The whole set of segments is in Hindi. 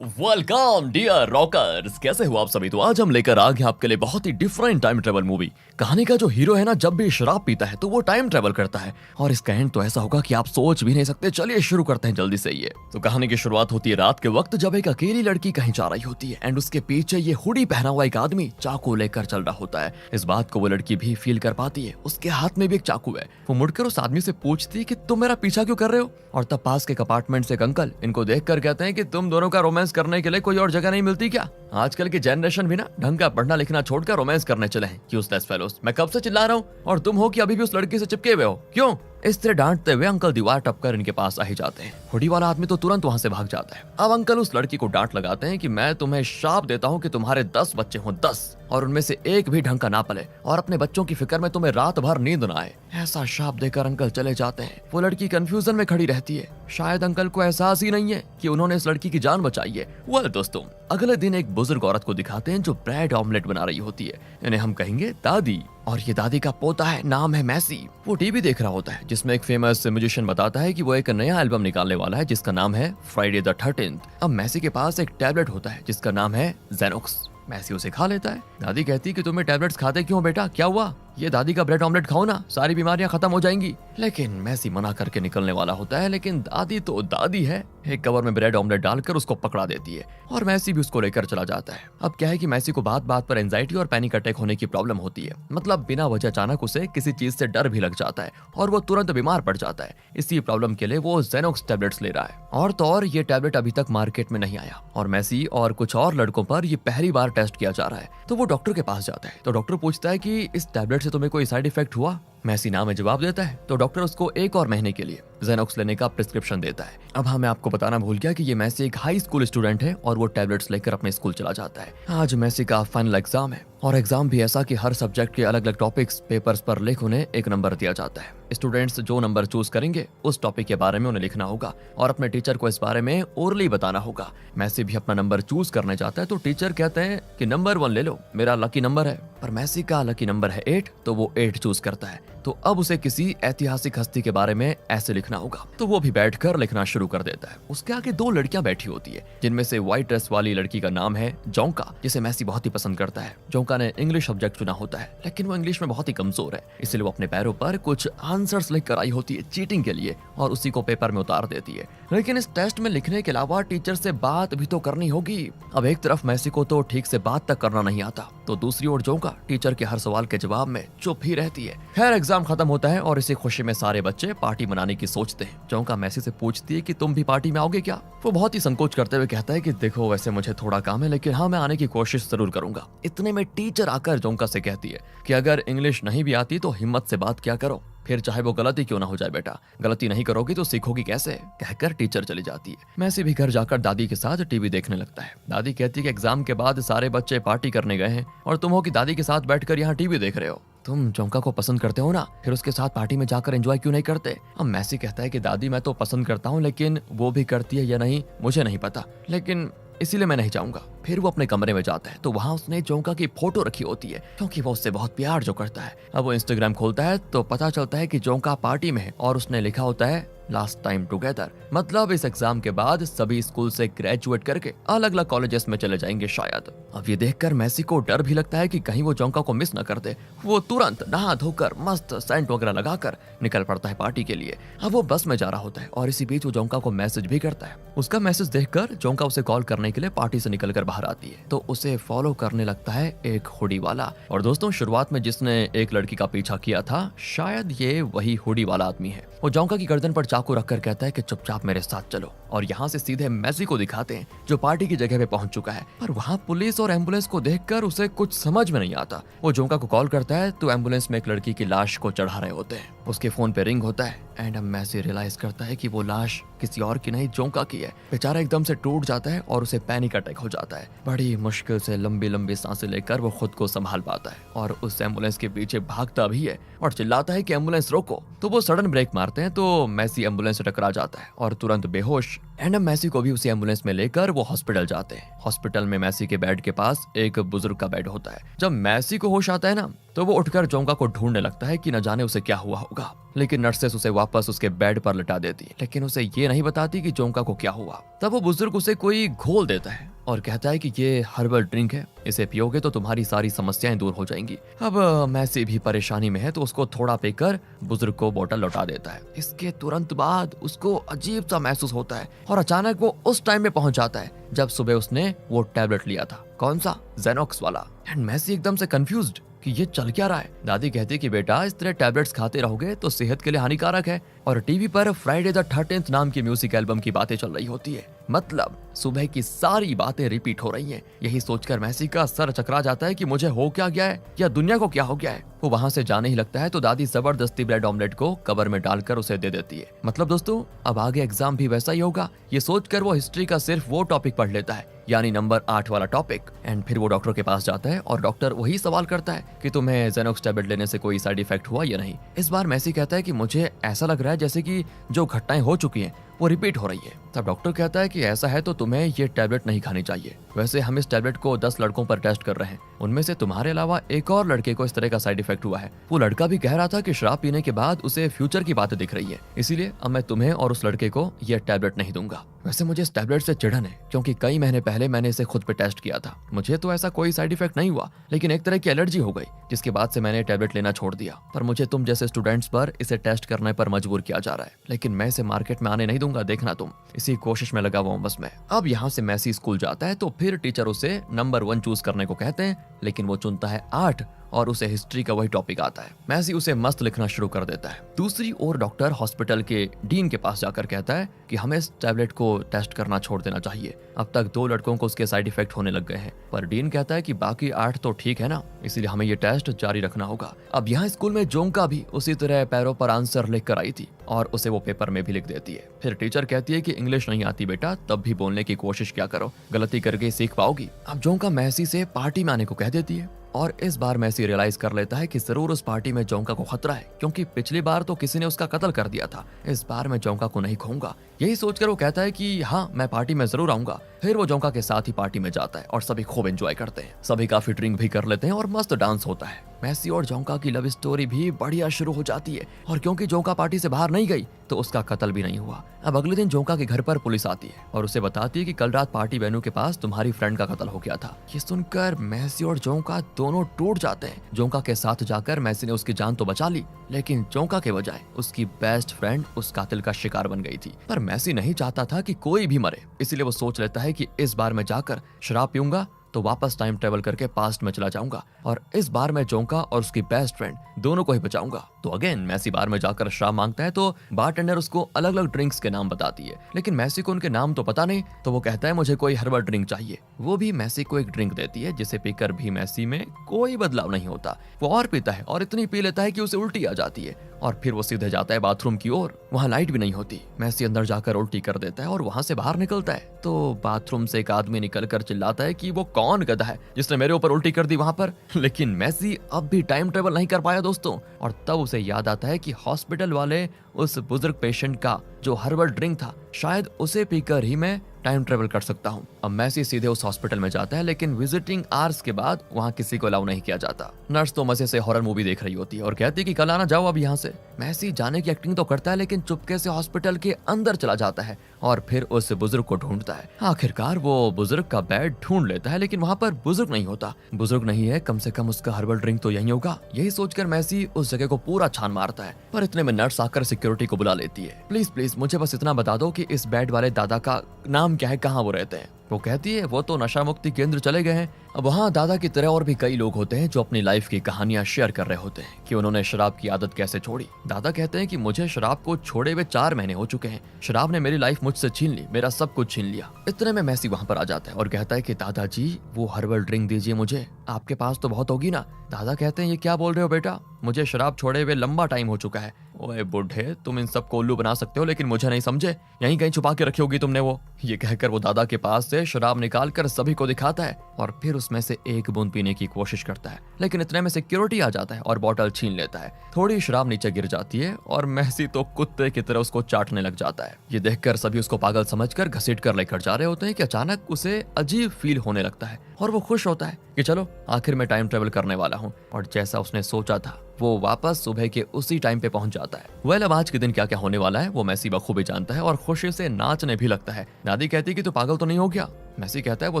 वेलकम डियर रॉकर्स, कैसे हो आप सभी। तो आज हम लेकर आ गए आपके लिए बहुत ही डिफरेंट टाइम ट्रेवल मूवी। कहानी का जो हीरो है ना, जब भी शराब पीता है तो वो टाइम ट्रेवल करता है और इसका एंड तो ऐसा होगा कि आप सोच भी नहीं सकते। चलिए शुरू करते हैं जल्दी से। ये तो कहानी की शुरुआत होती है रात के वक्त, जब एक अकेली लड़की कहीं जा रही होती है एंड उसके पीछे ये हुडी पहना हुआ एक आदमी चाकू लेकर चल रहा होता है। इस बात को वो लड़की भी फील कर पाती है, उसके हाथ में भी एक चाकू है। वो मुड़कर उस आदमी से पूछती है कि तुम मेरा पीछा क्यों कर रहे हो। और तब पास के अपार्टमेंट से एक अंकल इनको देखकर कहते हैं कि तुम दोनों का रोमांस करने के लिए कोई और जगह नहीं मिलती क्या। आजकल की जनरेशन भी ना ढंग का पढ़ना लिखना छोड़कर रोमांस करने चले हैं। यूजलेस फेलोस, मैं कब से चिल्ला रहा हूँ और तुम हो कि अभी भी उस लड़की से चिपके हुए हो। क्यों? इस तरह डांटते हुए अंकल दीवार टपकर इनके पास आ ही जाते हैं। हुडी वाला आदमी तो तुरंत वहां से भाग जाता है। अब अंकल उस लड़की को डांट लगाते हैं कि मैं तुम्हें श्राप देता हूँ कि तुम्हारे 10 बच्चे हों, 10, और उनमें से एक भी ढंग का ना पले और अपने बच्चों की फिक्र में तुम्हें रात भर नींद ना आए। ऐसा श्राप देकर अंकल चले जाते हैं। वो लड़की कंफ्यूजन में खड़ी रहती है। शायद अंकल को एहसास ही नहीं है कि उन्होंने इस लड़की की जान बचाई है। वेल दोस्तों, अगले दिन एक बुजुर्ग औरत को दिखाते हैं जो ब्रेड ऑमलेट बना रही होती है। इन्हें हम कहेंगे दादी, और ये दादी का पोता है, नाम है मैसी। वो टीवी देख रहा होता है जिसमें एक फेमस म्यूजिशियन बताता है कि वो एक नया एल्बम निकालने वाला है जिसका नाम है फ्राइडे द 13th। अब मैसी के पास एक टैबलेट होता है जिसका नाम है जेनोक्स। मैसी उसे खा लेता है। दादी कहती है कि तुम्हें टैबलेट्स खाते क्यों बेटा, क्या हुआ। ये दादी का ब्रेड ऑमलेट खाओ ना, सारी बीमारियां खत्म हो जाएंगी। लेकिन मैसी मना करके निकलने वाला होता है, लेकिन दादी तो दादी है। एक कवर में ब्रेड ऑमलेट डालकर उसको पकड़ा देती है और मैसी भी उसको लेकर चला जाता है। अब क्या है कि मैसी को बात बात पर एंजाइटी और पैनिक अटैक होने की प्रॉब्लम होती है। मतलब बिना वजह अचानक उसे किसी चीज से डर भी लग जाता है और वो तुरंत बीमार पड़ जाता है। इसी प्रॉब्लम के लिए वो जेनोक्स टैबलेट्स ले रहा है। और तो और ये टैबलेट अभी तक मार्केट में नहीं आया और मैसी और कुछ और लड़कों पर ये पहली बार टेस्ट किया जा रहा है। तो वो डॉक्टर के पास जाता है। तो डॉक्टर पूछता है कि इस टैबलेट से तुम्हें कोई साइड इफेक्ट हुआ। मैसी ना में जवाब देता है। तो डॉक्टर उसको 1 और महीने के लिए जेनोक्स लेने का प्रिस्क्रिप्शन देता है। अब मैं आपको बताना भूल गया कि ये मैसी एक हाई स्कूल स्टूडेंट है और वो टैबलेट्स लेकर अपने स्कूल चला जाता है। आज मैसी का फाइनल एग्जाम है और एग्जाम भी ऐसा कि हर सब्जेक्ट के अलग अलग टॉपिक्स पेपर्स पर लिख उन्हें एक नंबर दिया जाता है। स्टूडेंट्स जो नंबर चूज करेंगे उस टॉपिक के बारे में उन्हें लिखना होगा और अपने टीचर को इस बारे में ओरली बताना होगा। मैसी भी अपना नंबर चूज करने जाता है तो टीचर कहते हैं कि नंबर 1 ले लो, मेरा लकी नंबर है। पर मैसी का लकी नंबर है 8, तो वो 8 चूज करता है। तो अब उसे किसी ऐतिहासिक हस्ती के बारे में ऐसे लिखना होगा। तो वो भी बैठकर लिखना शुरू कर देता है। उसके आगे 2 लड़कियां बैठी होती है जिनमें से व्हाइट ड्रेस वाली लड़की का नाम है जोंका, जिसे मैसी बहुत ही पसंद करता है। जोंका ने इंग्लिश सब्जेक्ट चुना होता है लेकिन वो इंग्लिश में बहुत ही कमजोर है, इसलिए वो अपने पैरों पर कुछ आंसर्स लिख कर आई होती है चीटिंग के लिए और उसी को पेपर में उतार देती है। लेकिन इस टेस्ट में लिखने के अलावा टीचर से बात भी तो करनी होगी। अब एक तरफ मैसी को तो ठीक से बात तक करना नहीं आता, तो दूसरी ओर जोंका टीचर के हर सवाल के जवाब में चुप ही रहती है। खैर एग्जाम खत्म होता है और इसी खुशी में सारे बच्चे पार्टी मनाने की सोचते हैं। जोंका मैसी से पूछती है कि तुम भी पार्टी में आओगे क्या। वो बहुत ही संकोच करते हुए कहता है कि देखो वैसे मुझे थोड़ा काम है, लेकिन हाँ मैं आने की कोशिश जरूर करूंगा। इतने में टीचर आकर जोंका से कहती है कि अगर इंग्लिश नहीं भी आती तो हिम्मत से बात क्या करो, फिर चाहे वो गलती क्यों ना हो जाए बेटा, गलती नहीं करोगी तो सीखोगी कैसे। कहकर टीचर चली जाती है। मैसी भी घर जाकर दादी के साथ टीवी देखने लगता है। दादी कहती है कि एग्जाम के बाद सारे बच्चे पार्टी करने गए हैं और तुम हो कि दादी के साथ बैठकर यहाँ टीवी देख रहे हो। तुम जोंका को पसंद करते हो ना, फिर उसके साथ पार्टी में जाकर एंजॉय क्यों नहीं करते। अब मैसी कहता है कि दादी मैं तो पसंद करता हूँ, लेकिन वो भी करती है या नहीं मुझे नहीं पता, लेकिन इसीलिए मैं नहीं जाऊंगा। फिर वो अपने कमरे में जाता है तो वहां उसने जोंका की फोटो रखी होती है क्योंकि वो उससे बहुत प्यार जो करता है। अब वो इंस्टाग्राम खोलता है तो पता चलता है कि जोंका पार्टी में है और उसने लिखा होता है लास्ट टाइम टुगेदर। मतलब इस एग्जाम के बाद सभी स्कूल से ग्रेजुएट करके अलग अलग कॉलेजेस में चले जाएंगे शायद। अब ये देखकर मैसी को डर भी लगता है कि कहीं वो जोंका को मिस न कर दे। वो तुरंत नहा धोकर मस्त सेंट वगैरह लगाकर निकल पड़ता है पार्टी के लिए। अब वो बस में जा रहा होता है और इसी बीच वो जोंका को मैसेज भी करता है। उसका मैसेज देखकर जोंका उसे कॉल करने के लिए पार्टी से निकलकर बाहर आती है तो उसे फॉलो करने लगता है एक हुडी वाला। और दोस्तों शुरुआत में जिसने एक लड़की का पीछा किया था शायद ये वही हुडी वाला आदमी है। वो जोंका की गर्दन पर चाकू रखकर कहता है कि चुपचाप मेरे साथ चलो और यहाँ से सीधे मैसी को दिखाते हैं जो पार्टी की जगह पे पहुंच चुका है। पर वहाँ पुलिस और एम्बुलेंस को देखकर उसे कुछ समझ में नहीं आता। वो जोंका को कॉल करता है तो एम्बुलेंस में एक लड़की की लाश को चढ़ा रहे होते हैं। उसके फोन पे रिंग होता है एंड अब मैसी रियलाइज करता है कि वो लाश किसी और की नहीं जोंका की है। बेचारा एकदम से टूट जाता है और उसे पैनिक अटैक हो जाता है। बड़ी मुश्किल से लंबी लंबी सांसें लेकर वो खुद को संभाल पाता है और उस एम्बुलेंस के पीछे भागता भी है और चिल्लाता है कि एम्बुलेंस रोको। तो वो सडन ब्रेक मारते हैं तो मैसी एम्बुलेंस से टकरा जाता है और तुरंत बेहोश एंड अब मैसी को भी उसी एम्बुलेंस में लेकर वो हॉस्पिटल जाते हैं। हॉस्पिटल में मैसी के बेड के पास एक बुजुर्ग का बेड होता है। जब मैसी को होश आता है ना, तो वो उठकर जोंका को ढूंढने लगता है कि न जाने उसे क्या हुआ होगा, लेकिन नर्सेस उसे वापस उसके बेड पर लिटा देती है, लेकिन उसे ये नहीं बताती कि जोंका को क्या हुआ। तब वो बुजुर्ग उसे कोई घोल देता है और कहता है कि ये हर्बल ड्रिंक है, इसे पियोगे तो तुम्हारी सारी समस्याएं दूर हो जाएंगी। अब मैसी भी परेशानी में है तो उसको थोड़ा पीकर बुजुर्ग को बोतल लौटा देता है। इसके तुरंत बाद उसको अजीब सा महसूस होता है और अचानक वो उस टाइम में पहुंच जाता है जब सुबह उसने वो टैबलेट लिया था। कौन सा? जेनोक्स वाला। एंड मैसी एकदम से कंफ्यूज्ड कि ये चल क्या रहा है। दादी कहती कि बेटा इस तरह टैबलेट्स खाते रहोगे तो सेहत के लिए हानिकारक है। और टीवी पर फ्राइडे द 13th नाम की म्यूजिक एल्बम की बातें चल रही होती है, मतलब सुबह की सारी बातें रिपीट हो रही हैं। यही सोचकर मैसी का सर चकरा जाता है कि मुझे हो क्या गया है या दुनिया को क्या हो गया है। वो वहां से जाने ही लगता है तो दादी जबरदस्ती ब्रेड ऑमलेट को कवर में डालकर उसे दे देती है। मतलब दोस्तों अब आगे एग्जाम भी वैसा ही होगा। ये सोचकर वो हिस्ट्री का सिर्फ वो टॉपिक पढ़ लेता है, यानी नंबर 8 वाला टॉपिक। एंड फिर वो डॉक्टर के पास जाता है और डॉक्टर वही सवाल करता है कि तुम्हें जेनोक्स टैबलेट लेने से कोई साइड इफेक्ट हुआ या नहीं। इस बार मैसी कहता है कि मुझे ऐसा लग रहा है जैसे कि जो घटनाएं हो चुकी हैं वो रिपीट हो रही है। तब डॉक्टर कहता है कि ऐसा है तो तुम्हें ये टैबलेट नहीं खानी चाहिए। वैसे हम इस टैबलेट को 10 लड़कों पर टेस्ट कर रहे हैं, उनमें से तुम्हारे अलावा एक और लड़के को इस तरह का साइड इफेक्ट हुआ है। वो लड़का भी कह रहा था कि शराब पीने के बाद उसे फ्यूचर की बातें दिख रही है, इसीलिए अब मैं तुम्हें और उस लड़के को यह टैबलेट नहीं दूंगा। वैसे मुझे इस टैबलेट से चिढ़न है क्योंकि कई महीने पहले मैंने इसे खुद पे टेस्ट किया था। मुझे तो ऐसा कोई साइड इफेक्ट नहीं हुआ, लेकिन एक तरह की एलर्जी हो गई जिसके बाद से मैंने टैबलेट लेना छोड़ दिया। पर मुझे तुम जैसे स्टूडेंट्स पर इसे टेस्ट करने पर मजबूर किया जा रहा है, लेकिन मैं इसे मार्केट में आने नहीं दूंगा, देखना तुम। इसी कोशिश में लगा हुआ हूं बस मैं। अब यहाँ से मैसी स्कूल जाता है तो फिर टीचर उसे नंबर 1 चूज करने को कहते हैं, लेकिन वो चुनता है 8 और उसे हिस्ट्री का वही टॉपिक आता है। मैसी उसे मस्त लिखना शुरू कर देता है। दूसरी ओर डॉक्टर हॉस्पिटल के डीन के पास जाकर कहता है कि हमें इस टैबलेट को टेस्ट करना छोड़ देना चाहिए, अब तक 2 लड़कों को उसके साइड इफेक्ट होने लग गए हैं। पर डीन कहता है कि बाकी 8 तो ठीक है ना, इसीलिए हमें ये टेस्ट जारी रखना होगा। अब यहाँ स्कूल में जोंका भी उसी तरह पैरों पर आंसर लिख कर आई थी और उसे वो पेपर में भी लिख देती है। फिर टीचर कहती है कि इंग्लिश नहीं आती बेटा, तब भी बोलने की कोशिश क्या करो, गलती करके सीख पाओगी। अब जोंका मैसी से पार्टी में आने को कह देती है और इस बार मैसी रियलाइज कर लेता है कि जरूर उस पार्टी में जोंका को खतरा है, क्योंकि पिछली बार तो किसी ने उसका कत्ल कर दिया था। इस बार मैं जोंका को नहीं खोऊंगा। यही सोचकर वो कहता है कि हाँ मैं पार्टी में जरूर आऊंगा। फिर वो जोंका के साथ ही पार्टी में जाता है और सभी खूब एंजॉय करते हैं। सभी काफी ड्रिंक भी कर लेते हैं और मस्त डांस होता है। मैसी और जोंका की लव स्टोरी भी बढ़िया शुरू हो जाती है और क्योंकि जोंका पार्टी से बाहर नहीं गई तो उसका कत्ल भी नहीं हुआ। अब अगले दिन जोंका के घर पर पुलिस आती है और उसे बताती है कि कल रात पार्टी वेन्यू के पास तुम्हारी फ्रेंड का कत्ल हो गया था। ये सुनकर मैसी और जोंका दोनों टूट जाते हैं। जोंका के साथ जाकर मैसी ने उसकी जान तो बचा ली, लेकिन जोंका के बजाय उसकी बेस्ट फ्रेंड उस कातिल का शिकार बन गई थी। पर मैसी नहीं चाहता था कि कोई भी मरे, इसलिए वो सोच लेता है कि इस बार मैं जाकर शराब पीऊंगा तो वापस टाइम ट्रेवल करके पास्ट में चला जाऊंगा और इस बार मैं जोंका और उसकी बेस्ट फ्रेंड दोनों को ही बचाऊंगा। तो अगेन मैसी बार में जाकर शराब मांगता है तो बारटेंडर उसको अलग अलग ड्रिंक्स के नाम बताती है, लेकिन मैसी को उनके नाम तो पता नहीं, तो वो कहता है मुझे कोई हर्बल ड्रिंक चाहिए। वो भी मैसी को एक ड्रिंक देती है जिसे पीकर भी मैसी में कोई बदलाव नहीं होता। वो और पीता है और इतनी पी लेता है कि उसे उल्टी आ जाती है और फिर वो सीधे जाता है बाथरूम की ओर। वहाँ लाइट भी नहीं होती। मैसी अंदर जाकर उल्टी कर देता है और वहाँ से बाहर निकलता है तो बाथरूम से एक आदमी निकलकर चिल्लाता है कि वो कौन गधा है जिसने मेरे ऊपर उल्टी कर दी वहाँ पर। लेकिन मैसी अब भी टाइम ट्रेवल नहीं कर पाया दोस्तों, और तब उसे याद आता है कि हॉस्पिटल वाले उस बुजुर्ग पेशेंट का जो हर्बल ड्रिंक था शायद उसे पीकर ही मैं टाइम ट्रेवल कर सकता हूँ। अब मैसी सीधे उस हॉस्पिटल में जाता है, लेकिन विजिटिंग आवर्स के बाद वहाँ किसी को अलाउ नहीं किया जाता। नर्स तो मजे से हॉरर मूवी देख रही होती है और कहती है कि कल आना, जाओ अब यहाँ से। मैसी जाने की एक्टिंग तो करता है लेकिन चुपके से हॉस्पिटल के अंदर चला जाता है और फिर उस बुजुर्ग को ढूंढता है। आखिरकार वो बुजुर्ग का बेड ढूंढ लेता है, लेकिन वहाँ पर बुजुर्ग नहीं होता। बुजुर्ग नहीं है, कम से कम उसका हर्बल ड्रिंक तो यही होगा। यही सोचकर मैसी उस जगह को पूरा छान मारता है, पर इतने में नर्स आकर सिक्योरिटी को बुला लेती है। प्लीज प्लीज मुझे बस इतना बता दो कि इस बेड वाले दादा का नाम क्या है, कहाँ वो रहते हैं। वो कहती है वो तो नशा मुक्ति केंद्र चले गए हैं। अब वहाँ दादा की तरह और भी कई लोग होते हैं जो अपनी लाइफ की कहानियां शेयर कर रहे होते हैं कि उन्होंने शराब की आदत कैसे छोड़ी। दादा कहते हैं कि मुझे शराब को छोड़े हुए 4 महीने हो चुके हैं। शराब ने मेरी लाइफ मुझसे छीन ली, मेरा सब कुछ छीन लिया। इतने में मैसी वहाँ पर आ जाता है और कहता है कि दादाजी वो हर्बल ड्रिंक दीजिए मुझे, आपके पास तो बहुत होगी ना। दादा कहते हैं ये क्या बोल रहे हो बेटा, मुझे शराब छोड़े हुए लंबा टाइम हो चुका है। ओए बुढ़े, तुम इन सबको उल्लू बना सकते हो लेकिन मुझे नहीं समझे, यहीं कहीं छुपा के रखी होगी तुमने वो। ये कहकर वो दादा के पास से शराब निकाल कर सभी को दिखाता है और फिर उसमें से एक बूंद पीने की कोशिश करता है, लेकिन इतने में सिक्योरिटी आ जाता है और बोतल छीन लेता है। थोड़ी शराब नीचे गिर जाती है और मैसी तो कुत्ते की तरह उसको चाटने लग जाता है। ये देखकर सभी उसको पागल समझकर घसीट कर लेकर जा रहे होते हैं कि अचानक उसे अजीब फील होने लगता है और वो खुश होता है कि चलो आखिर मैं टाइम ट्रेवल करने वाला हूँ। और जैसा उसने सोचा था वो वापस सुबह के उसी टाइम पे पहुंच जाता है। अब आज के दिन क्या क्या होने वाला है वो मैसी बखूबी जानता है और खुशी से नाचने भी लगता है। दादी कहती है कि तू पागल तो नहीं हो गया? मैसी कहता है वो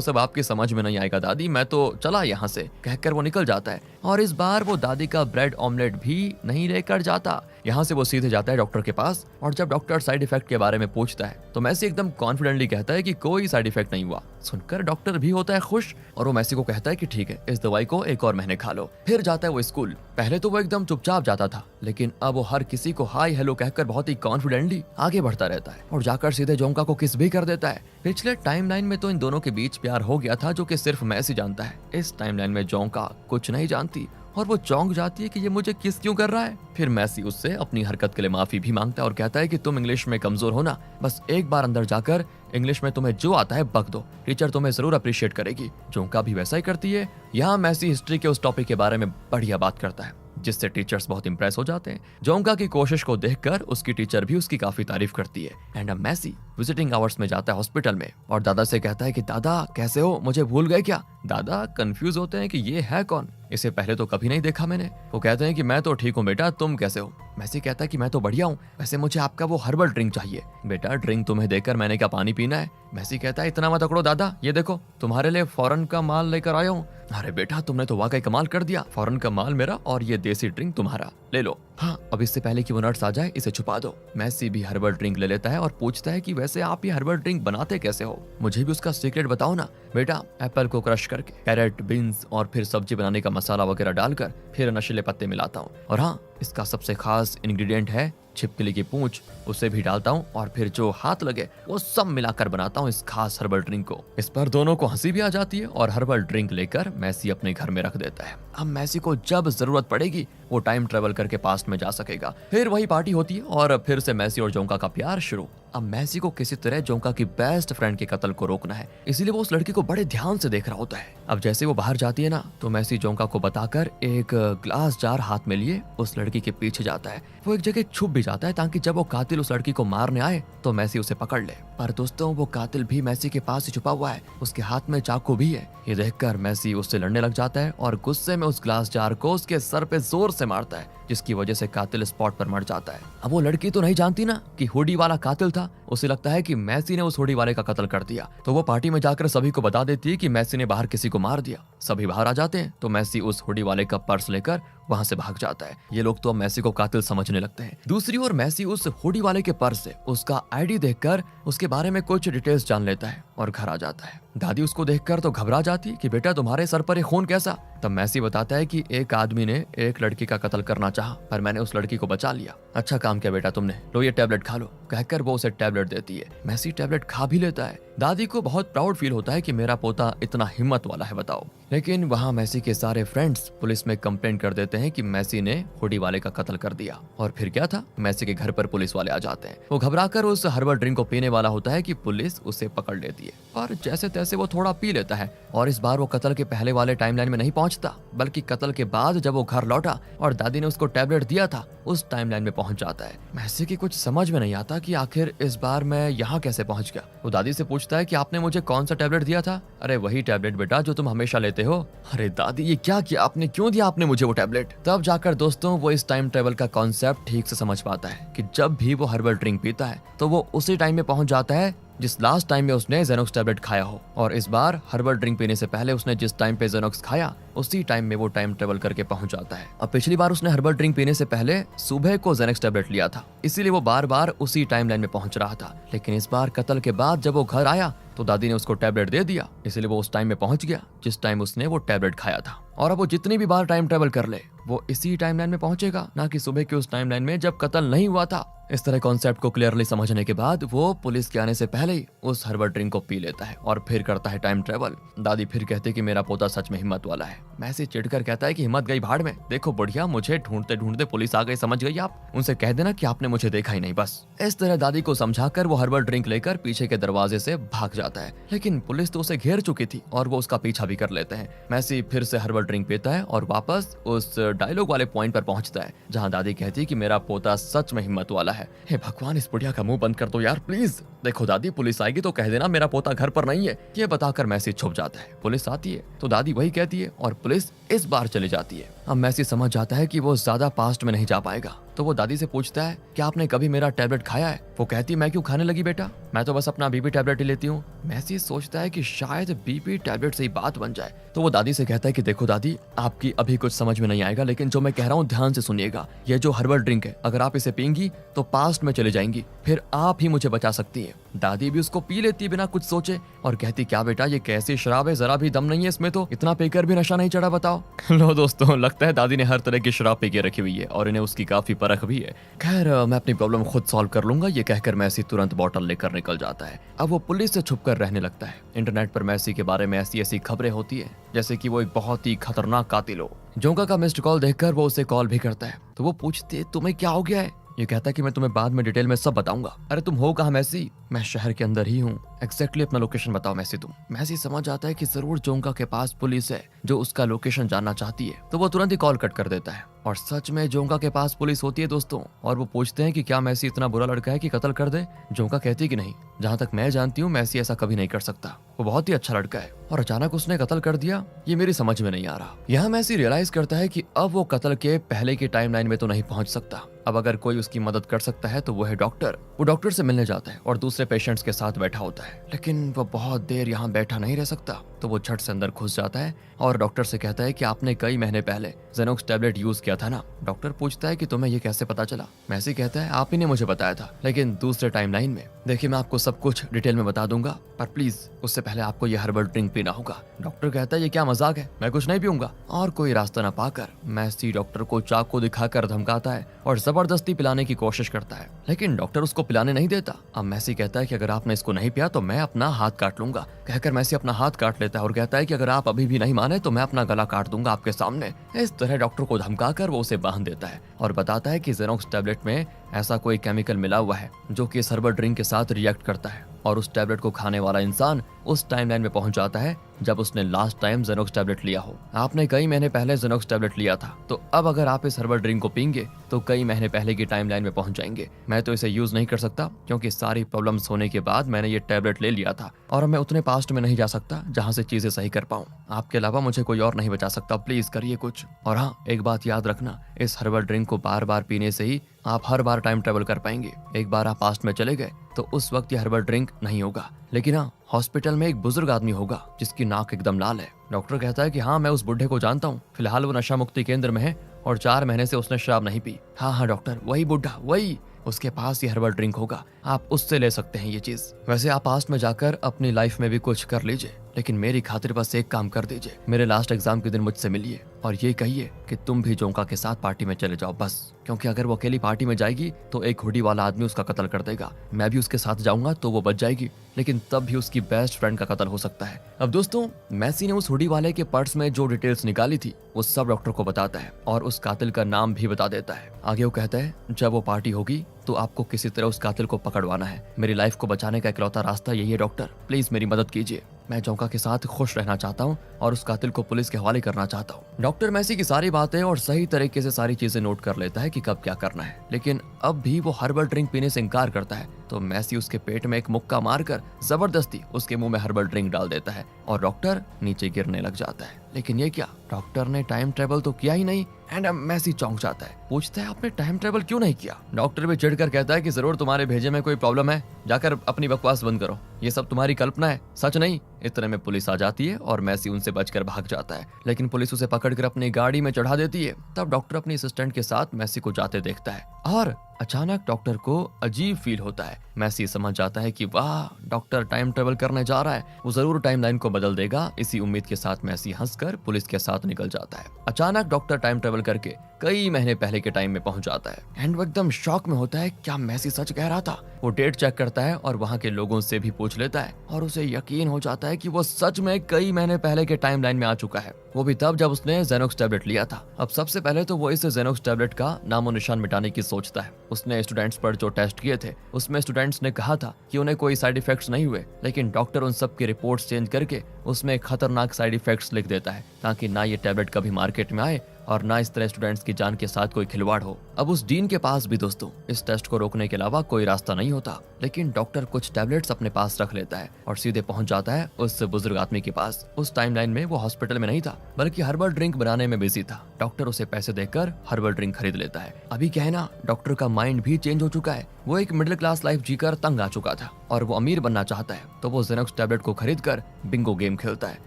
सब आपकी समझ में नहीं आएगा दादी, मैं तो चला यहाँ से, कहकर वो निकल जाता है। और इस बार वो दादी का ब्रेड ऑमलेट भी नहीं लेकर जाता। यहाँ से वो सीधे जाता है डॉक्टर के पास और जब डॉक्टर साइड इफेक्ट के बारे में पूछता है तो मैसी एकदम कॉन्फिडेंटली कहता है कि कोई साइड इफेक्ट नहीं हुआ। सुनकर डॉक्टर भी होता है खुश और वो मैसी को कहता है कि ठीक है, इस दवाई को एक और महीने खा लो। फिर जाता है वो स्कूल। पहले तो वो एकदम चुपचाप जाता था, लेकिन अब वो हर किसी को हाय हेलो कहकर बहुत ही कॉन्फिडेंटली आगे बढ़ता रहता है और जाकर सीधे जोंका को किस भी कर देता है। पिछले टाइमलाइन में तो इन दोनों के बीच प्यार हो गया था जो कि सिर्फ मैसी जानता है। इस टाइमलाइन में जोंका कुछ नहीं जानती और वो चौंक जाती है कि ये मुझे किस क्यों कर रहा है। फिर मैसी उससे अपनी हरकत के लिए माफी भी मांगता है और कहता है कि तुम इंग्लिश में कमजोर हो ना, बस एक बार अंदर जाकर इंग्लिश में तुम्हें जो आता है बक दो, टीचर तुम्हें जरूर अप्रिशिएट करेगी। जोंका भी वैसा ही करती है। यहाँ मैसी हिस्ट्री के उस टॉपिक के बारे में बढ़िया बात करता है जिससे टीचर्स बहुत इंप्रेस हो जाते हैं। जोंका की कोशिश को देखकर उसकी टीचर भी उसकी काफी तारीफ करती है। एंड अब मैसी विजिटिंग आवर्स में जाता है हॉस्पिटल में और दादा से कहता है कि दादा कैसे हो, मुझे भूल गए क्या? दादा कंफ्यूज होते हैं कि ये है कौन, इसे पहले तो कभी नहीं देखा मैंने। वो कहते हैं कि मैं तो ठीक हूँ बेटा, तुम कैसे हो? मैसी कहता है कि मैं तो बढ़िया हूँ, वैसे मुझे आपका वो हर्बल ड्रिंक चाहिए। बेटा ड्रिंक तुम्हें देकर मैंने क्या पानी पीना है? मैसी कहता है इतना मत अकड़ो दादा, ये देखो तुम्हारे लिए फॉरेन का माल लेकर आया हूँ। अरे बेटा तुमने तो वाकई कमाल कर दिया, फॉरेन का माल मेरा और ये देसी ड्रिंक तुम्हारा, ले लो। हाँ अब इससे पहले कि वो नर्स आ जाए इसे छुपा दो। मैसी भी हर्बल ड्रिंक ले लेता है और पूछता है कि वैसे आप ये हर्बल ड्रिंक बनाते कैसे हो, मुझे भी उसका सीक्रेट बताओ ना। बेटा एप्पल को क्रश करके कैरेट, बीन्स और फिर सब्जी बनाने का मसाला वगैरह डालकर फिर नशीले पत्ते मिलाता हूँ और हाँ इसका सबसे खास इंग्रेडिएंट है छिपकली की पूंछ, उसे भी डालता हूँ और फिर जो हाथ लगे वो सब मिलाकर बनाता हूँ इस खास हर्बल ड्रिंक को। इस पर दोनों को हंसी भी आ जाती है और हर्बल ड्रिंक लेकर मैसी अपने घर में रख देता है। अब मैसी को जब जरूरत पड़ेगी वो टाइम ट्रेवल करके पास्ट में जा सकेगा। फिर वही पार्टी होती है और फिर से मैसी और जोंका का प्यार शुरू। अब मैसी को किसी तरह जोंका की बेस्ट फ्रेंड के कत्ल को रोकना है, इसीलिए वो उस लड़की को बड़े ध्यान से देख रहा होता है। अब जैसे वो बाहर जाती है ना तो मैसी जोंका को बताकर एक ग्लास जार हाथ में लिए उस लड़की के पीछे जाता है। वो एक जगह छुप भी जाता है ताकि जब वो कातिल उस लड़की को मारने आए तो मैसी उसे पकड़ ले। पर दोस्तों वो कातिल भी मैसी के पास ही छुपा हुआ है, उसके हाथ में चाकू भी है। ये देखकर मैसी उससे लड़ने लग जाता है और गुस्से में उस ग्लास जार को उसके सर पे जोर से मारता है जिसकी वजह से कातिल स्पॉट पर मर जाता है। अब वो लड़की तो नहीं जानती ना कि हुडी वाला कातिल था, उसे लगता है कि मैसी ने उस हुडी वाले का कत्ल कर दिया। तो वो पार्टी में जाकर सभी को बता देती है कि मैसी ने बाहर किसी को मार दिया। सभी बाहर आ जाते हैं तो मैसी उस हुडी वाले का पर्स लेकर वहां से भाग जाता है। ये लोग तो अब मैसी को कातिल समझने लगते हैं। दूसरी ओर मैसी उस हुडी वाले के पर्स से उसका आईडी देखकर उसके बारे में कुछ डिटेल्स जान लेता है और घर आ जाता है। दादी उसको देखकर तो घबरा जाती है कि बेटा तुम्हारे सर पर ये खून कैसा? तब मैसी बताता है कि एक आदमी ने एक लड़की का कत्ल करना चाहा पर मैंने उस लड़की को बचा लिया। अच्छा काम किया बेटा तुमने, लो ये टैबलेट खा लो, कहकर वो उसे टैबलेट देती है। मैसी टैबलेट खा भी लेता है। दादी को बहुत प्राउड फील होता है कि मेरा पोता इतना हिम्मत वाला है बताओ। लेकिन वहाँ मैसी के सारे फ्रेंड्स पुलिस में कंप्लेंट कर देते हैं कि मैसी ने हुडी वाले का कत्ल कर दिया। और फिर क्या था, मैसी के घर पर पुलिस वाले आ जाते हैं। वो घबराकर उस हर्बल ड्रिंक को पीने वाला होता है कि पुलिस उसे पकड़ लेती है और जैसे तैसे वो थोड़ा पी लेता है। और इस बार वो कत्ल के पहले वाले टाइमलाइन में नहीं पहुंचता बल्कि कत्ल के बाद जब वो घर लौटा और दादी ने उसको टैबलेट दिया था उस टाइमलाइन में पहुंच जाता है। मैसी की कुछ समझ में नहीं आता कि आखिर इस बार मैं यहाँ कैसे पहुंच गया। वो दादी से पूछता है कि आपने मुझे कौन सा टैबलेट दिया था? अरे वही टैबलेट बेटा जो तुम हमेशा लेते हो। अरे दादी ये क्या किया आपने, क्यों दिया आपने मुझे वो टैबलेट? तब जाकर दोस्तों वो इस टाइम ट्रेवल का कॉन्सेप्ट ठीक से समझ पाता है कि जब भी वो हर्बल ड्रिंक पीता है तो वो उसी टाइम में पहुंच जाता है जिस लास्ट टाइम में उसने जेनोक्स टैबलेट खाया हो। और इस बार हर्बल ड्रिंक पीने से पहले उसने जिस टाइम पे जेनोक्स खाया उसी टाइम में वो टाइम ट्रेवल करके पहुंच जाता है। अब पिछली बार उसने हर्बल ड्रिंक पीने से पहले सुबह को जेनोक्स टैबलेट लिया था, इसीलिए वो बार बार उसी टाइमलाइन में पहुंच रहा था। लेकिन इस बार कत्ल के बाद जब वो घर आया तो दादी ने उसको टैबलेट दे दिया, इसलिए वो उस टाइम में पहुंच गया जिस टाइम उसने वो टैबलेट खाया था। और अब वो जितनी भी बार टाइम ट्रेवल कर ले वो इसी टाइमलाइन में पहुंचेगा, ना कि सुबह के उस टाइमलाइन में जब कत्ल नहीं हुआ था। इस तरह कॉन्सेप्ट को क्लियरली समझने के बाद वो पुलिस के आने से पहले ही उस हर्बल ड्रिंक को पी लेता है और फिर करता है टाइम ट्रेवल। दादी फिर कहती है कि मेरा पोता सच में हिम्मत वाला है। मैसी चिढ़कर कहता है कि हिम्मत गई भाड़ में, देखो बढ़िया मुझे ढूंढते ढूंढते पुलिस आ गई, समझ गई आप, उनसे कह देना कि आपने मुझे देखा ही नहीं बस। इस तरह दादी को समझाकर वो हर्बल ड्रिंक लेकर पीछे के दरवाजे से भाग जाता जाता है, लेकिन पुलिस तो उसे घेर चुकी थी और वो उसका पीछा भी कर लेते हैं। मैसी फिर से हर्बल ड्रिंक पीता है और वापस उस डायलॉग वाले पॉइंट पर पहुंचता है जहां दादी कहती है कि मेरा पोता सच में हिम्मत वाला है। हे भगवान, इस बुढ़िया का मुंह बंद कर दो यार प्लीज। देखो दादी, पुलिस आएगी तो कह देना मेरा पोता घर पर नहीं है। ये बताकर मैसी छुप जाता है। पुलिस आती है तो दादी वही कहती है और पुलिस इस बार चली जाती है। अब मैसी समझ जाता है कि वो ज्यादा पास्ट में नहीं जा पाएगा, तो वो दादी से पूछता है क्या आपने कभी मेरा टैबलेट खाया है? वो कहती मैं क्यों खाने लगी बेटा, मैं तो बस अपना बीपी टैबलेट ही लेती हूँ। मैसी सोचता है कि शायद बीपी टैबलेट से ही बात बन जाए, तो वो दादी से कहता है कि देखो दादी, आपकी अभी कुछ समझ में नहीं आएगा, लेकिन जो मैं कह रहा हूँ ध्यान से सुनिएगा। ये जो हर्बल ड्रिंक है, अगर आप इसे पीएंगी तो पास्ट में चले जाएंगी, फिर आप ही मुझे बचा सकती है। दादी भी उसको पी लेती बिना कुछ सोचे और कहती क्या बेटा, ये कैसी शराब है, जरा भी दम नहीं है इसमें, तो इतना पीकर भी नशा नहीं चढ़ा बताओ। लो दोस्तों, लगता है दादी ने हर तरह की शराब पी के रखी हुई है और इन्हें उसकी काफी परख भी है। खैर, मैं अपनी प्रॉब्लम खुद सॉल्व कर लूंगा, ये कहकर मैसी तुरंत बॉटल लेकर निकल जाता है। अब वो पुलिस से छुपकर रहने लगता है। इंटरनेट पर मैसी के बारे में ऐसी ऐसी खबरें होती है जैसे कि वो एक बहुत ही खतरनाक कातिल हो। जोंका का मिस्ड कॉल देखकर वो उसे कॉल भी करता है, तो वो पूछती है तुम्हें क्या हो गया है? ये कहता है कि मैं तुम्हें बाद में डिटेल में सब बताऊंगा। अरे तुम हो कहाँ मैसी? मैं शहर के अंदर ही हूँ, एक्जैक्टली अपना लोकेशन बताओ मैसी तुम। मैसी समझ जाता है कि जरूर जोंका के पास पुलिस है जो उसका लोकेशन जानना चाहती है, तो वो तुरंत ही कॉल कट कर देता है। और सच में जोंका के पास पुलिस होती है दोस्तों, और वो पूछते हैं कि क्या मैसी इतना बुरा लड़का है कि कत्ल कर दे? जोंका कहती कि नहीं, जहाँ तक मैं जानती हूँ मैसी ऐसा कभी नहीं कर सकता, वो बहुत ही अच्छा लड़का है, और अचानक उसने कत्ल कर दिया, ये मेरी समझ में नहीं आ रहा। यहाँ मैसी रियलाइज करता है कि अब वो कत्ल के पहले की टाइमलाइन में तो नहीं पहुंच सकता। अब अगर कोई उसकी मदद कर सकता है तो वो है डॉक्टर। वो डॉक्टर से मिलने जाता है और दूसरे पेशेंट्स के साथ बैठा होता है, लेकिन वो बहुत देर यहाँ बैठा नहीं रह सकता, तो वो झट से अंदर घुस जाता है और डॉक्टर से कहता है कि आपने कई महीने पहले जेनोक्स टैबलेट यूज किया था ना? डॉक्टर पूछता है कि तुम्हें ये कैसे पता चला? मैसी कहता है आप ही ने मुझे बताया था, लेकिन दूसरे टाइमलाइन में। देखिए मैं आपको सब कुछ डिटेल में बता दूंगा, पर प्लीज उससे पहले आपको ये हर्बल ड्रिंक पीना होगा। डॉक्टर कहता है ये क्या मजाक है, मैं कुछ नहीं पीऊंगा। और कोई रास्ता न पाकर मैसी डॉक्टर को चाकू दिखाकर धमकाता है और जबरदस्ती पिलाने की कोशिश करता है, लेकिन डॉक्टर उसको पिलाने नहीं देता। अब मैसी कहता है कि अगर आपने इसको नहीं पिया तो मैं अपना हाथ काट लूंगा। कहकर मैसी अपना हाथ काट लेता है और कहता है कि अगर आप अभी भी नहीं माने तो मैं अपना गला काट दूंगा आपके सामने। इस तरह डॉक्टर को धमकाकर वो उसे बांध देता है और बताता है कि जेनोक्स टैबलेट में ऐसा कोई केमिकल मिला हुआ है जो कि इस हर्बल ड्रिंक के साथ रिएक्ट करता है, और उस टैबलेट को खाने वाला इंसान उस टाइमलाइन में पहुंच जाता है जब उसने लास्ट टाइम जेनोक्स टैबलेट लिया हो। आपने कई महीने पहले जेनोक्स टैबलेट लिया था, तो अब अगर आप इस हर्बल ड्रिंक को पीएंगे तो कई महीने पहले की टाइमलाइन में पहुंच जाएंगे। मैं तो इसे यूज नहीं कर सकता क्योंकि सारी प्रॉब्लम्स होने के बाद मैंने ये टैबलेट ले लिया था, और अब मैं उतने पास्ट में नहीं जा सकता जहां से चीजें सही कर पाऊं। आपके अलावा मुझे कोई और नहीं बचा सकता, प्लीज करिए कुछ। और हाँ, एक बात याद रखना, इस हर्बल ड्रिंक को बार बार पीने से ही आप हर बार टाइम ट्रेवल कर पाएंगे। एक बार आप पास्ट में चले गए तो उस वक्त ये हर्बल ड्रिंक नहीं होगा, लेकिन हाँ, हॉस्पिटल में एक बुजुर्ग आदमी होगा जिसकी नाक एकदम लाल है। डॉक्टर कहता है कि हाँ, मैं उस बुढ़े को जानता हूँ, फिलहाल वो नशा मुक्ति केंद्र में है और 4 महीने से उसने शराब नहीं पी। हाँ डॉक्टर, वही बुढ़ा, वही, उसके पास ये हर्बल ड्रिंक होगा, आप उससे ले सकते हैं ये चीज। वैसे आप पास्ट में जाकर अपनी लाइफ में भी कुछ कर लीजिए, लेकिन मेरी खातिर बस एक काम कर दीजिए, मेरे लास्ट एग्जाम के दिन मुझसे मिलिए और ये कहिए कि तुम भी जोंका के साथ पार्टी में चले जाओ बस, क्योंकि अगर वो अकेली पार्टी में जाएगी तो एक हुडी वाला आदमी उसका कत्ल कर देगा। मैं भी उसके साथ जाऊंगा तो वो बच जाएगी, लेकिन तब भी उसकी बेस्ट फ्रेंड का कत्ल हो सकता है। अब दोस्तों, मैसी ने उस हुडी वाले के पर्स में जो डिटेल्स निकाली थी वो सब डॉक्टर को बताता है और उस कातिल का नाम भी बता देता है। आगे वो कहता है जब वो पार्टी होगी तो आपको किसी तरह उस कातिल को पकड़वाना है। मेरी लाइफ को बचाने का इकलौता रास्ता यही है डॉक्टर, प्लीज मेरी मदद कीजिए। मैं जोंका के साथ खुश रहना चाहता हूँ और उस कातिल को पुलिस के हवाले करना चाहता हूँ। डॉक्टर मैसी की सारी बातें और सही तरीके से सारी चीजें नोट कर लेता है कि कब क्या करना है, लेकिन अब भी वो हर्बल ड्रिंक पीने से इनकार करता है, तो मैसी उसके पेट में एक मुक्का मारकर जबरदस्ती उसके मुंह में हर्बल ड्रिंक डाल देता है और डॉक्टर नीचे गिरने लग जाता है। लेकिन ये क्या, डॉक्टर ने टाइम ट्रेवल तो किया ही नहीं। एंड मैसी चौंक जाता है, पूछता है आपने टाइम ट्रेवल क्यों नहीं किया? डॉक्टर भी चिढ़कर कहता है कि जरूर तुम्हारे भेजे में कोई प्रॉब्लम है, जाकर अपनी बकवास बंद करो, ये सब तुम्हारी कल्पना है, सच नहीं। इतने में पुलिस आ जाती है और मैसी उनसे बचकर भाग जाता है, लेकिन पुलिस उसे पकड़कर अपनी गाड़ी में चढ़ा देती है। तब डॉक्टर अपनी असिस्टेंट के साथ मैसी को जाते देखता है और अचानक डॉक्टर को अजीब फील होता है। मैसी समझ जाता है कि वाह, डॉक्टर टाइम ट्रेवल करने जा रहा है, वो जरूर टाइमलाइन को बदल देगा। इसी उम्मीद के साथ मैसी हंसकर पुलिस के साथ निकल जाता है। अचानक डॉक्टर टाइम ट्रेवल करके कई महीने पहले के टाइम में पहुंच जाता है एंड वो एकदम शॉक में होता है, क्या मैसी सच कह रहा था? वो डेट चेक करता है और वहां के लोगों से भी पूछ लेता है और उसे यकीन हो जाता है कि वो सच में कई महीने पहले के टाइमलाइन में आ चुका है, वो भी तब जब उसने जेनोक्स टैबलेट लिया था। अब सबसे पहले तो वो इस जेनोक्स टैबलेट का नामो निशान मिटाने की सोचता है, उसने स्टूडेंट्स पर जो टेस्ट किए थे उसमें स्टूडेंट्स ने कहा था कि उन्हें कोई साइड इफेक्ट्स नहीं हुए, लेकिन डॉक्टर उन सब की रिपोर्ट्स चेंज करके उसमें खतरनाक साइड इफेक्ट्स लिख देता है ताकि ना ये टैबलेट कभी मार्केट में आए और ना इस तरह स्टूडेंट्स की जान के साथ कोई खिलवाड़ हो। अब उस डीन के पास भी दोस्तों इस टेस्ट को रोकने के अलावा कोई रास्ता नहीं होता, लेकिन डॉक्टर कुछ टैबलेट्स अपने पास रख लेता है और सीधे पहुंच जाता है उस बुजुर्ग आदमी के पास। उस टाइमलाइन में वो हॉस्पिटल में नहीं था बल्कि हर्बल ड्रिंक बनाने में बिजी था। डॉक्टर उसे पैसे देकर हर्बल ड्रिंक खरीद लेता है। अभी क्या है ना, डॉक्टर का माइंड भी चेंज हो चुका है। वो एक मिडिल क्लास लाइफ जीकर तंग आ चुका था और वो अमीर बनना चाहता है, तो वो जेनोक्स टैबलेट को खरीद कर बिंगो गेम खेलता है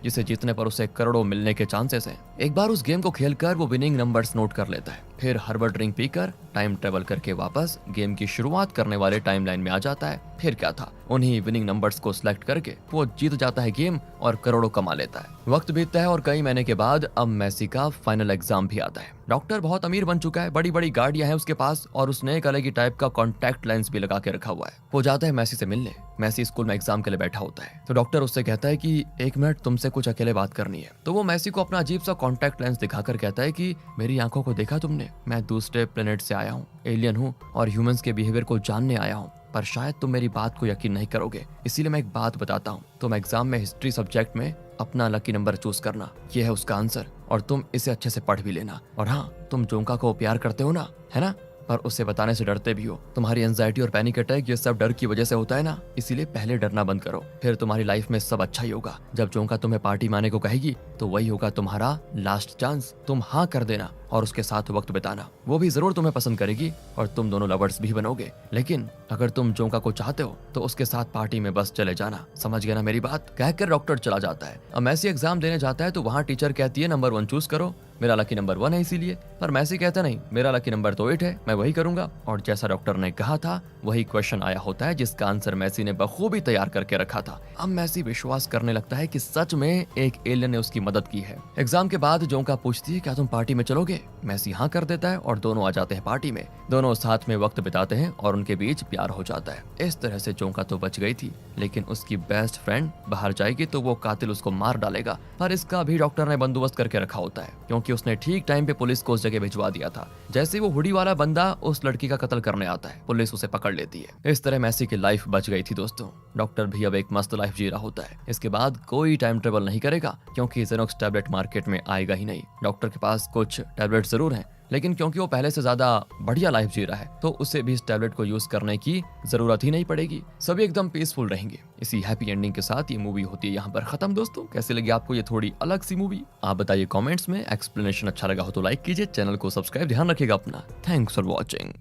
जिसे जीतने पर उसे करोड़ों मिलने के चांसेस हैं। एक बार उस गेम को खेलकर वो विनिंग नंबर्स नोट कर लेता है, फिर हर्बल ड्रिंक पीकर टाइम ट्रेवल करके वापस गेम की शुरुआत करने वाले टाइमलाइन में आ जाता है। फिर क्या था, उन्हीं विनिंग नंबर्स को सिलेक्ट करके वो जीत जाता है गेम और करोड़ों कमा लेता है। वक्त बीतता है और कई महीने के बाद अब मैसी का फाइनल एग्जाम भी आता है। डॉक्टर बहुत अमीर बन चुका है, बड़ी बड़ी गाड़ियां हैं उसके पास और उसने एक अलग ही टाइप का कॉन्टैक्ट लेंस भी लगा के रखा हुआ है। वो जाता है मैसी से मिलने। मैसी स्कूल में एग्जाम के लिए बैठा होता है तो डॉक्टर उससे कहता है कि 1 मिनट तुमसे कुछ अकेले बात करनी है। तो वो मैसी को अपना अजीब सा कॉन्टैक्ट लेंस दिखाकर कहता है कि मेरी आंखों को देखा तुमने, मैं दूसरे प्लेनेट से आया हूँ, एलियन हूँ और ह्यूमंस के बिहेवियर को जानने आया हूँ, पर शायद तुम मेरी बात को यकीन नहीं करोगे, इसीलिए मैं एक बात बताता हूँ। तुम एग्जाम में हिस्ट्री सब्जेक्ट में अपना लकी नंबर चूज करना, ये है उसका आंसर, और तुम इसे अच्छे से पढ़ भी लेना। और हाँ, तुम जोंका को प्यार करते हो ना, है ना, पर उसे बताने से डरते भी हो। तुम्हारी एंजाइटी और पैनिक अटैक ये सब डर की वजह से होता है ना, इसीलिए पहले डरना बंद करो, फिर तुम्हारी लाइफ में सब अच्छा ही होगा। जब जोंका तुम्हें पार्टी में आने को कहेगी तो वही होगा तुम्हारा लास्ट चांस। तुम हाँ कर देना और उसके साथ वक्त बिताना, वो भी जरूर तुम्हें पसंद करेगी और तुम दोनों लवर्स भी बनोगे। लेकिन अगर तुम जोंका को चाहते हो तो उसके साथ पार्टी में बस चले जाना, समझ गए ना मेरी बात। कहकर डॉक्टर चला जाता है। अब मैसी एग्जाम देने जाता है तो वहाँ टीचर कहती है नंबर 1 चूज करो, मेरा लकी नंबर 1 है इसीलिए। पर मैसी कहता नहीं, मेरा लकी नंबर तो 8 है, मैं वही करूंगा। और जैसा डॉक्टर ने कहा था वही क्वेश्चन आया होता है जिसका आंसर मैसी ने बखूबी तैयार करके रखा था। अब मैसी विश्वास करने लगता है कि सच में एक एलियन ने उसकी मदद की है। एग्जाम के बाद जोंका पूछती है क्या तुम पार्टी में चलोगे? मैसी हाँ कर देता है और दोनों आ जाते हैं पार्टी में। दोनों साथ में वक्त बिताते हैं और उनके बीच प्यार हो जाता है। इस तरह से जोंका तो बच गई थी, लेकिन उसकी बेस्ट फ्रेंड बाहर जाएगी तो वो कातिल उसको मार डालेगा। पर इसका भी डॉक्टर ने बंदोबस्त करके रखा होता है क्योंकि उसने ठीक टाइम पे पुलिस को उस जगह भिजवा दिया था। जैसे वो हुडी वाला बंदा उस लड़की का कत्ल करने आता है, पुलिस उसे पकड़ लेती है। इस तरह मैसी की लाइफ बच गई थी दोस्तों। डॉक्टर भी अब एक मस्त लाइफ जी रहा होता है। इसके बाद कोई टाइम ट्रेवल नहीं करेगा क्योंकि जेनोक्स टैबलेट मार्केट में आएगा ही नहीं। डॉक्टर के पास कुछ टैबलेट जरूर हैं, लेकिन क्योंकि वो पहले से ज्यादा बढ़िया लाइफ जी रहा है तो उसे भी इस टैबलेट को यूज करने की जरूरत ही नहीं पड़ेगी। सभी एकदम पीसफुल रहेंगे। इसी हैप्पी एंडिंग के साथ ये मूवी होती है यहाँ पर खत्म। दोस्तों कैसी लगी आपको ये थोड़ी अलग सी मूवी? आप बताइए कमेंट्स में। एक्सप्लेनेशन अच्छा लगा हो तो लाइक कीजिए, चैनल को सब्सक्राइब ध्यान रखिएगा अपना। Thanks for watching.